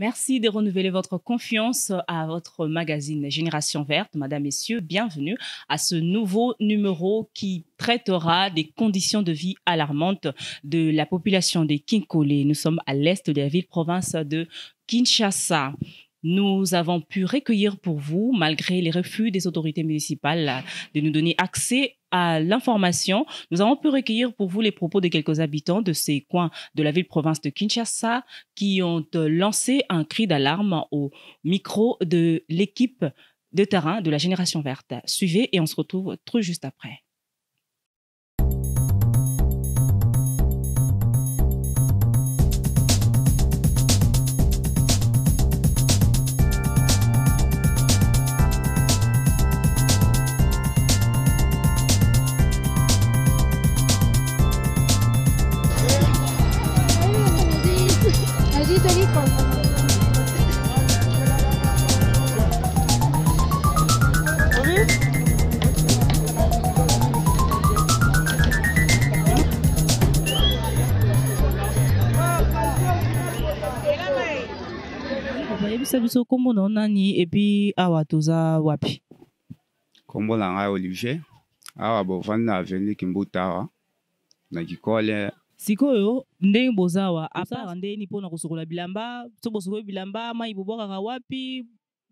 Merci de renouveler votre confiance à votre magazine Génération Verte. Madame, Messieurs, bienvenue à ce nouveau numéro qui traitera des conditions de vie alarmantes de la population des Kinkole. Nous sommes à l'est de la ville-province de Kinshasa. Nous avons pu recueillir pour vous, malgré les refus des autorités municipales de nous donner accès à l'information, nous avons pu recueillir pour vous les propos de quelques habitants de ces coins de la ville-province de Kinshasa qui ont lancé un cri d'alarme au micro de l'équipe de terrain de la Génération Verte. Suivez et on se retrouve tout juste après. Biso kombo na nani et puis awa toza wapi kombo na ngai Olivier awa bovandi na avenue Kimbuta na Kikole sikoyo ndenge bozawa apart ndeni pona kosokola bilamba so bosokola bilamba mai bobwaka wapi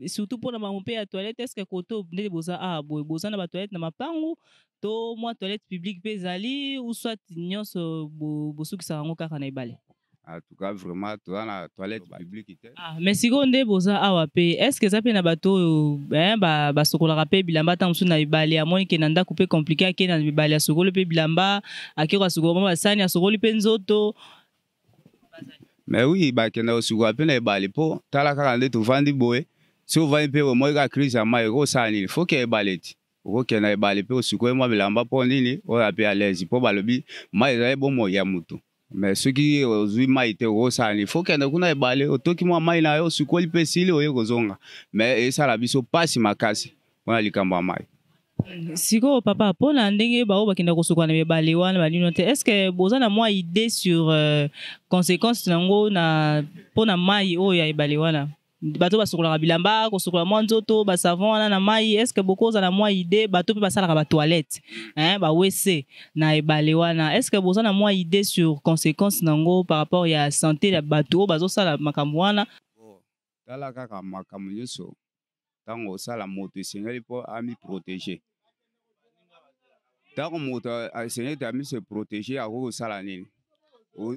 surtout pona mampe ya toilette est-ce que koto ndenge boza boza na ba toilette na mapangu to moi toilette publique pe zali ou soit nyonso bosukisa yango kaka na ibale. En tout cas, vraiment, tu as la toilette publique. Mais si on est boza awape, est-ce que ça peut na bato ba sokola rapé bilamba tant sous na ibale amoni ke nanda couper compliqué ke na ibale ya sokolo pe bilamba akira sokolo ba sani ya sokolo pe nzoto. Mais oui, ba ke na sokolo pe na ibale po tala kaka nde to vandi boye. Si on va pe mo ga crise ya mai ko sani, faut que ibale ti. Ko ke na ibale pe sokolo mo bilamba po nini o ape à l'aise po balobi mai za bo mo ya mutu. Mais ceux qui ont été au Sani, il faut qu'il y ait un balai, autant qu'il y ait un maï, il faut qu'il y ait un mais ça la biso pas si ma casse, on a l'ikamba maï. Siko papa, pour l'ending, bah, on va kosuka na balai wana balinote. Est-ce que vous avez moi idée sur conséquences nango na pour na maï o ya balai wana? Bato basokola bilamba kosokola mwanzoto ba savon na mai est-ce que beaucoup za na moi idée bato pe basala ba toilette ba WC na ebale wana est-ce que boza na moi idée sur conséquences nango par rapport ya santé ya bato bazo sala makambo wana tala kaka makambo nyonso tango sala moto esengeli po ami protéger tango moto esengeli ami se protéger ako sala nini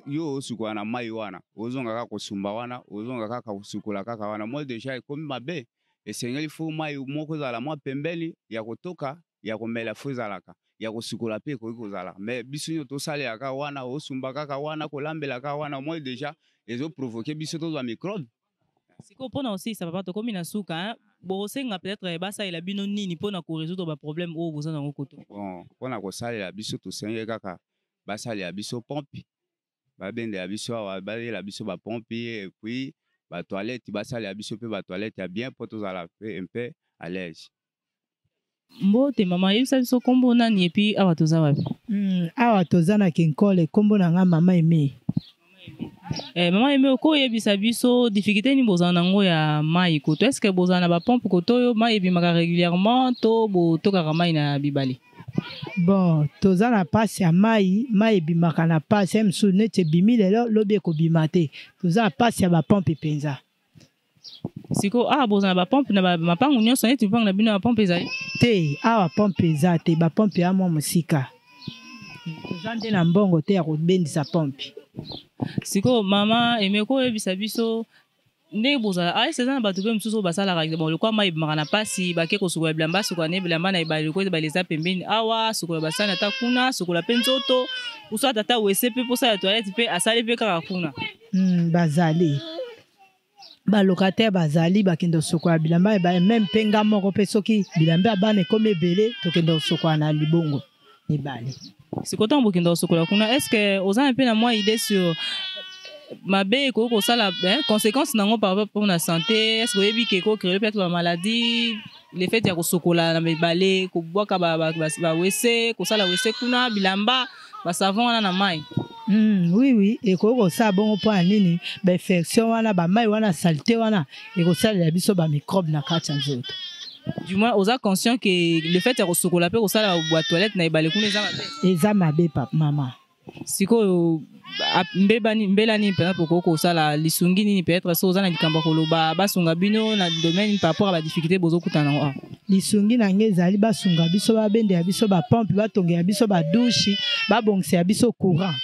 yo sukwa na mai wana ozonga kaka kosumba wana ozonga kaka kusukula kaka wana moi déjà ekomi mabe esengeli fu mai moko zala mwa pembeni ya kotoka ya komela fu zalaka ya kosukula pe ko kozala mais biso nyo to sale aka wana osumba kaka wana kolambela kaka wana moi déjà ezo provoquer biso to za microbe siko pona aussi ça papa to komi na suka bo senga peut-être basa ila bino nini pona ko résoudre ba problème o bozana ngokoto bon pona ko sale la biso to senga kaka basa ya biso pompe babende ya biso la biso ba pompe et puis ba toilette basala ya biso pe ba toilette ya bien pour tous à la un peu à l'aise. Mbote mama yebisa biso kombo nani et puis awa toza wapi? Awa toza na Kinkole kombo na nga mama Aimé. Mama Aimé ko yebisa biso difficulté ni bozana ngo ya mai koto est-ce que bozana ba pompe koto yo mai ebimaka régulièrement to bo tokaka mai na bibali? Bon, toza na pasi ya mai ebimaka na pasi ya msu nete bimi lelo lobi ekobima te. Toza na pasi ya ba pompe penza. Siko bozana ba pompe na mapangu nyonso neti mpangu na bino ba pompe ezali? Te, awa pompe eza te, ba pompe ya mwa musika. Toza nde na mbongo te ya kobendisa pompe. Siko mama Aimé ko yebisa biso ndenge bozala c'est ça bato pe msusu basala bon le kwa mai ebimaka na pasi bake kosukola bilamba sukola ne bilamba na ebale ko baleza pembeni awa sukola basana ta kuna sukola pe nzoto uso tata wese pe posa ya toilette pe asali pe kaka kuna bazali ba locataire bazali bakendo sukola bilamba ba même penga moko pe soki bilamba bana comme ebele tokendo sukola na libongo ebale siko tambo kendo sukola kuna est-ce que oza un peu na moi idée sur mabe ko sala conséquences nango par rapport à la santé est-ce que yebi ke ko créer peut-être la maladie le fait ya ko sokola na mebale ko boka ba WC ko sala WC kuna bilamba ba savon na mai Oui, et quand ça bon point nini, infection wana ba mai wana saleté wana, et que ça la biso ba microbe na kati nzoto. Du moins, osa conscient que le fait de recevoir pe osa la boîte toilette na ibale kuna eza mabe papa maman. Siko mbela ni peut-être ko sala lisungi ni peut-être so oza na likamba koloba basunga bino na domaine par rapport à la difficulté bozo kutana. Lisungi na nge ezali basunga biso ba bende ya biso ba pompe ba tonga ya biso ba douche ba bongse ya biso courant.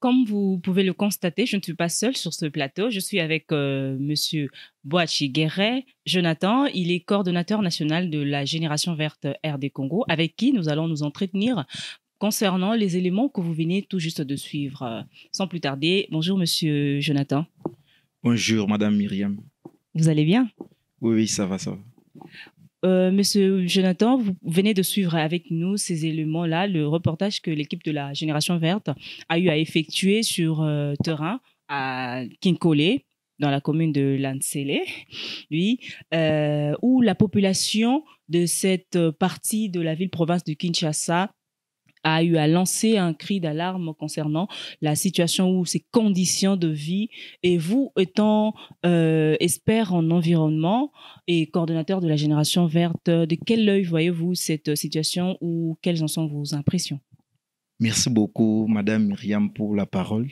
Comme vous pouvez le constater, je ne suis pas seule sur ce plateau. Je suis avec Monsieur Boachi Guéret, Jonathan. Il est coordonnateur national de la Génération Verte RD Congo, avec qui nous allons nous entretenir concernant les éléments que vous venez tout juste de suivre. Sans plus tarder, bonjour Monsieur Jonathan. Bonjour Madame Myriam. Vous allez bien? Oui, ça va, ça va. Monsieur Jonathan, vous venez de suivre avec nous ces éléments-là, le reportage que l'équipe de la Génération Verte a eu à effectuer sur terrain à Kinkole, dans la commune de Lansele, où la population de cette partie de la ville-province de Kinshasa a eu à lancer un cri d'alarme concernant la situation ou ses conditions de vie. Et vous, étant expert en environnement et coordonnateur de la Génération Verte, de quel œil voyez-vous cette situation ou quelles en sont vos impressions? Merci beaucoup, Madame Myriam, pour la parole.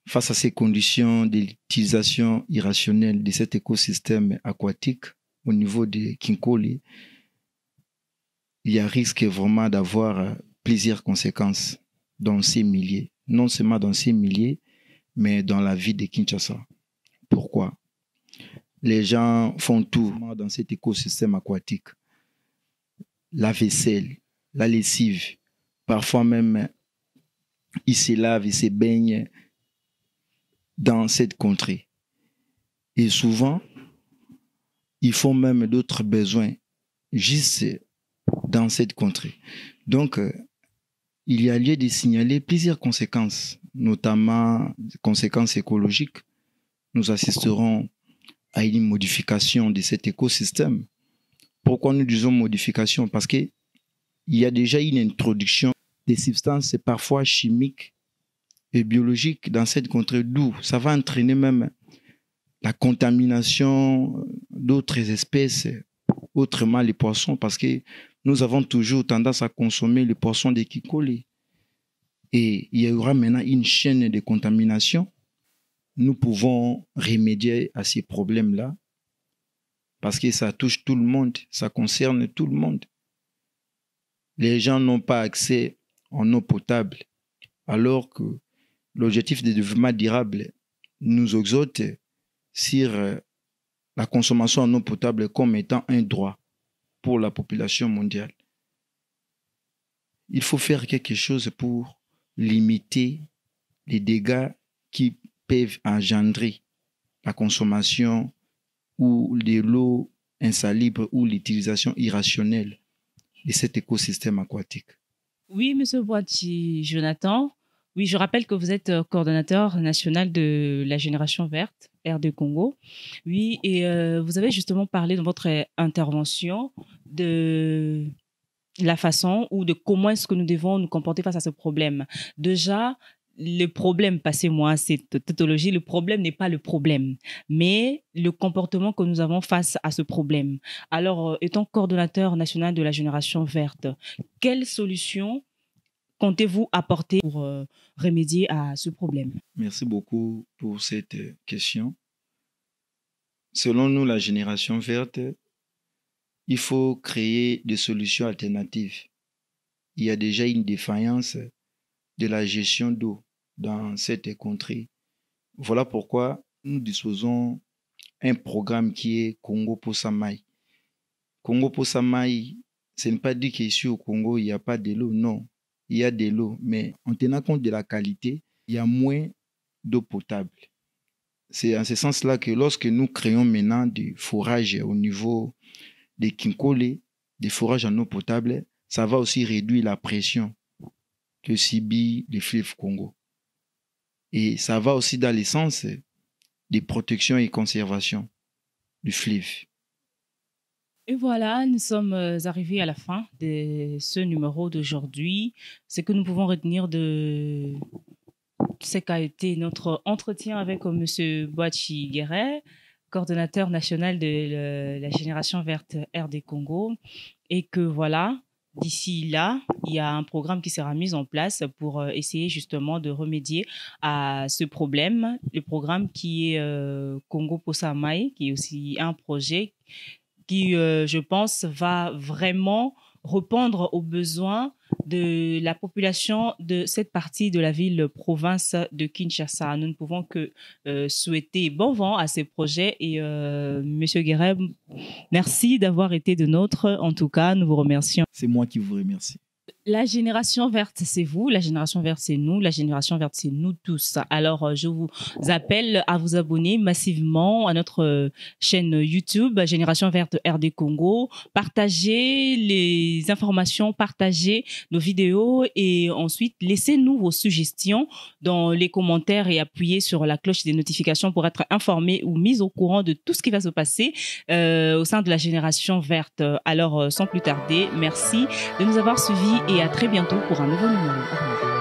Face à ces conditions de l'utilisation irrationnelle de cet écosystème aquatique au niveau de Kinkole, il y a risque vraiment d'avoir plusieurs conséquences dans ces milliers. Non seulement dans ces milliers, mais dans la vie de Kinshasa. Pourquoi? Les gens font tout dans cet écosystème aquatique. La vaisselle, la lessive, parfois même ils se lavent, ils se baignent dans cette contrée. Et souvent, ils font même d'autres besoins juste dans cette contrée. Donc, il y a lieu de signaler plusieurs conséquences, notamment des conséquences écologiques. Nous assisterons à une modification de cet écosystème. Pourquoi nous disons modification? Parce qu'il y a déjà une introduction des substances parfois chimiques et biologiques dans cette contrée, d'où ça va entraîner même la contamination d'autres espèces, autrement les poissons, parce que nous avons toujours tendance à consommer les poissons de Kinkole. Et il y aura maintenant une chaîne de contamination. Nous pouvons remédier à ces problèmes-là parce que ça touche tout le monde, ça concerne tout le monde. Les gens n'ont pas accès en eau potable, alors que l'objectif de développement durable nous exhorte sur la consommation en eau potable comme étant un droit pour la population mondiale. Il faut faire quelque chose pour limiter les dégâts qui peuvent engendrer la consommation ou de l'eau insalubre ou l'utilisation irrationnelle de cet écosystème aquatique. Oui, Monsieur Boachi Jonathan. Oui, je rappelle que vous êtes coordonnateur national de la Génération Verte, RD Congo. Oui, et vous avez justement parlé dans votre intervention de la façon ou de comment est-ce que nous devons nous comporter face à ce problème. Déjà, le problème, passez-moi cette tautologie, le problème n'est pas le problème, mais le comportement que nous avons face à ce problème. Alors, étant coordonnateur national de la Génération Verte, quelle solution comptez-vous apporter pour remédier à ce problème? Merci beaucoup pour cette question. Selon nous, la Génération Verte, il faut créer des solutions alternatives. Il y a déjà une défaillance de la gestion d'eau dans cette contrée. Voilà pourquoi nous disposons un programme qui est Congo Posamai. Congo Posamai, ce n'est pas dit qu'ici au Congo, il n'y a pas de l'eau, non. Il y a de l'eau, mais en tenant compte de la qualité, il y a moins d'eau potable. C'est en ce sens-là que lorsque nous créons maintenant des forages au niveau de Kinkole, des forages en eau potable, ça va aussi réduire la pression que subit le fleuve Congo. Et ça va aussi dans le sens de protection et conservation du fleuve. Et voilà, nous sommes arrivés à la fin de ce numéro d'aujourd'hui. Ce que nous pouvons retenir de ce qu'a été notre entretien avec M. Boachi Guéret, coordonnateur national de la Génération Verte RD Congo, et que voilà, d'ici là, il y a un programme qui sera mis en place pour essayer justement de remédier à ce problème. Le programme qui est Congo Posa Mai, qui est aussi un projet qui, je pense, va vraiment répondre aux besoins de la population de cette partie de la ville-province de Kinshasa. Nous ne pouvons que souhaiter bon vent à ces projets et Monsieur Guéret, merci d'avoir été de nôtre. En tout cas, nous vous remercions. C'est moi qui vous remercie. La génération verte, c'est vous. La génération verte, c'est nous. La génération verte, c'est nous tous. Alors, je vous appelle à vous abonner massivement à notre chaîne YouTube, Génération Verte RD Congo. Partagez les informations, partagez nos vidéos et ensuite, laissez-nous vos suggestions dans les commentaires et appuyez sur la cloche des notifications pour être informés ou mis au courant de tout ce qui va se passer au sein de la génération verte. Alors, sans plus tarder, merci de nous avoir suivis et à très bientôt pour un nouveau numéro. Au revoir.